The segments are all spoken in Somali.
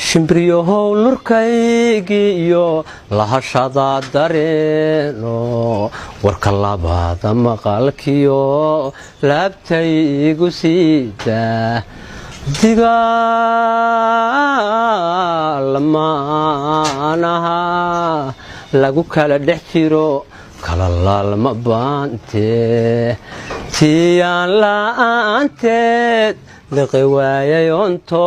shimbriyohow lurkaygiiyo lahashada dareeno warka labaada maqalkiyo laabtay igu siida digaalamaanaha lagu kala dhex jiro kala laalma baante tiyaan la'aanteed liqi waayay onto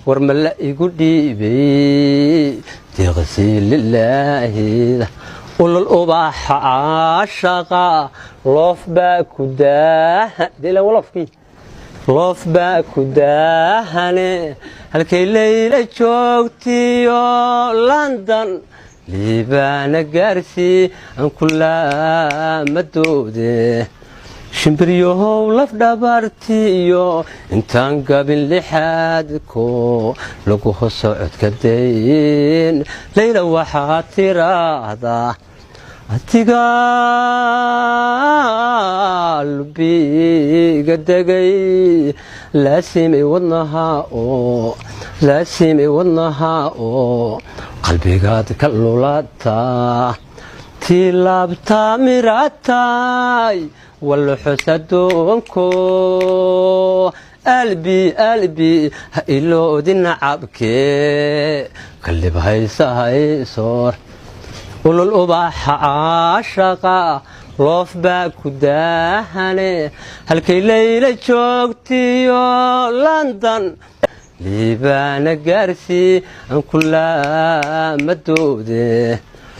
warma la igu dhiibay deeqsii lilaahida ulul ubaxa caashaqa loof baa ku daahane halkay layla joogtiyo London liibaana gaarsii aan kulaamadooda shimbriyohow laf dhabartiyo intaan gabin lixaadko lagu socodka dayn layla waxaa tiraahdaa adiga lubiga degay laasimay wadnaha oo qalbigaad ka lulata tii laabta miratay والحس دونكو قلبي هايلو دي نعبكي قلب هاي صور قولوا الأباح عاشقا روف باكو داهني هالكي ليلة جوكتيو لندن ليبانا قارسي عن كل مدودي